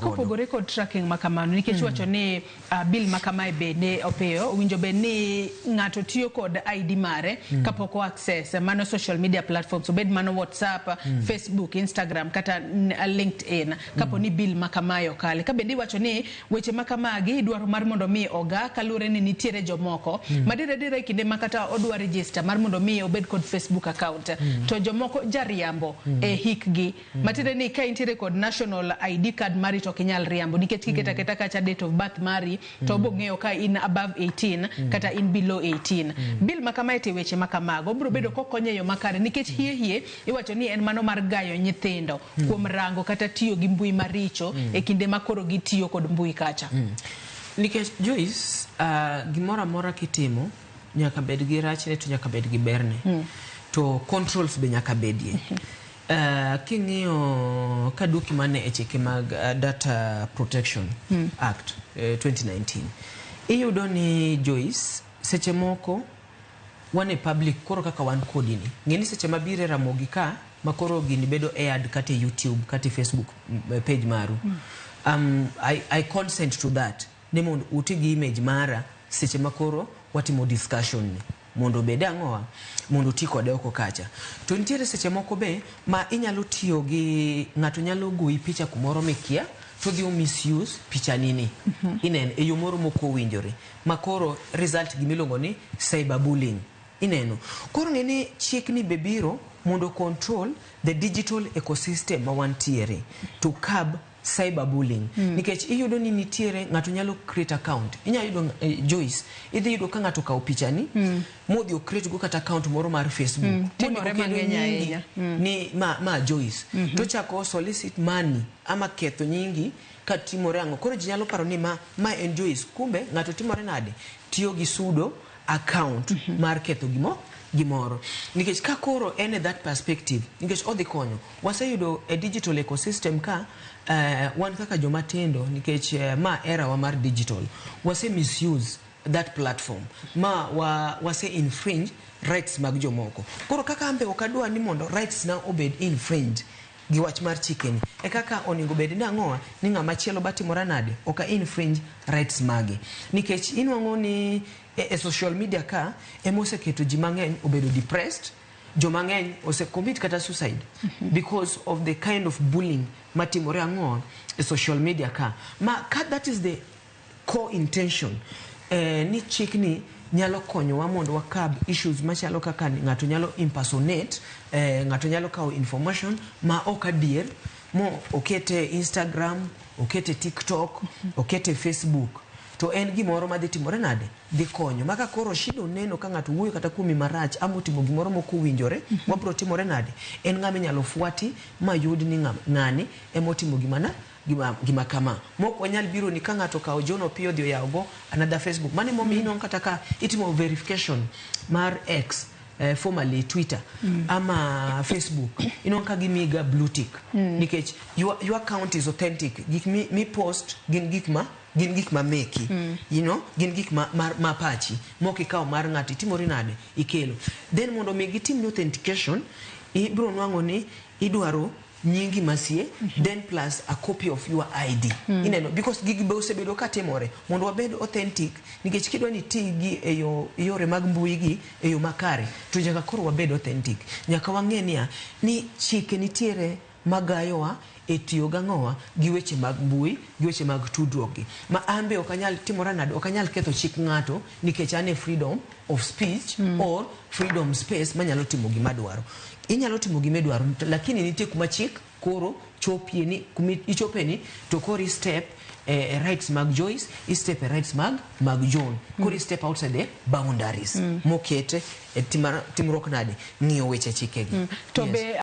kopogore kod tracking makamano nikech wacho ni bill makamae bende opeyo winjo be ni ngato tiyo kod ID mare kapoko access mano social media platforms obed mano WhatsApp, Facebook, Instagram kata LinkedIn kapo ni bill makamae okale ka bende wacho ni weche makamagi dwaro mar mondo mi oga kalure ni nitiere jomoko madire kinde makata odwa register mar mondo mi obed kod Facebook account to jomoko jariambo e hikgi matire ni ka intiere kod national ID card mari to kinyal riambo nikech kiketa keta kacha date of birth mari to bong'eyo ka in above 18 kata in below 18 bill makamae te weche makamago bro bedo kokonyo yo makare nikech hie iwacho ni en mano mar gayo nyithindo kuom rango kata tiyo gi mbui maricho e kinde makoro gitiyo kod mbui kacha nikech Joyce gimora mora kitimo nyaka bed gi rachne to nyaka bed gi berne to controls be nyaka bedie king'iyo kaduki mane e chike mag Data Protection Act 2019 iyudo ni Joyce seche moko wane public koro kaka wan kodi ni ngeni seche mabire ramogi ka makoro gini bedo aired kate YouTube kate Facebook page maru I consent to that nemo utigi image mara seche makoro watimo discussion ni mondo bede ang'owa mondo ti kode oko kacha to nitiere seche moko be ma inyalo tiyo gi ng'ato nyalo goyi picha kumoro mikia to dhi misuse picha nini inen e yo moro moko winjore makoro result gimilongo ni cyberbullying ineno koro ngene chik ni bebiro mondo control the digital ecosystem ma wantiere to curb cyberbullying nikech iyudo ni nitiere ngato nyalo create account inyayudo Joyce idhi yudo ka ngato kawo picha ni modhi o create go kata account moro mar Facebook timore mang'eny ni ma Joyce to chako solicit money ama ketho nyingi ka timore ang'o koro ji nyalo paro ni ma en Joyce kumbe ngato timore nade tiyo gi sudo account mar ketho gimoro nikech ka koro en that perspective nikech odhi konyo waseyudo a digital ecosystem ka wan kaka joma tendo nikech ma era wa mar digital wase misuse that platform ma wase infringe rights mag jomoko koro kaka ambe okadwa ni mondo rights na obed infringed gi wach mar chikeni e kaka oningo bed ni ang'owa ni ng'ama chielo batimora nade oka infringe rights magi nikech inwang'o ni e social media ka emose keto ji mang'eny obedo depressed joma ng'eny ose commit kata suicide because of the kind of bullying matimore ang'owa e social media ka that is the core intention ni chikni nyalo konyowa mondo wakab issues machalo kaka ng'ato nyalo impersonate ng'ato nyalo kawo information ma ok adier mo okete Instagram okete TikTok okete Facebook to en gimoro madhi timore nade dhi konyo maka koro shido neno ka ng'ato wuoyo kata kumi marach ama timo gimoro moko winjore wabro timore nade en ng'ama nyalo fuati mayud ni ng'ani emotimo gima kama moko wanyal biro ni ka ng'ato kawo jono piyo dhi yago another Facebook mane momi ino kata ka itimo verification mar X formerly Twitter ama Facebook ino ka gimiga blue tick nikech your account is authentic gik mi post gin gik ma meki you know gin gik ma pachi moki kawo mar ng'ati timori nade ikelo then mondo mi gitim authentication ibro nwango ni idwaro nyingi masie then plus a copy of your ID ineno because gigi be osebedo ka timore mondo wabed authentic nikech kidwa ni tigi yore mag mbui gi eyo makare to nyaka koro wabed authentic nyaka wang'e ni chike nitiere magayowa etiyo gang'owa gi weche mag mbui gi weche mag tudruok gi ma ambe okanyal timora nade okanyal ketho chik ng'ato nikech ane freedom of speech or freedom space manyalo timo gima dwaro inyalo timo gima dwaro lakini nitie kuma chik koro chopie ni ichopeni to koro step rights mag Joyce step rights mag John koro step outside the boundaries mokete timrok nade ng'iyo weche chike gi to be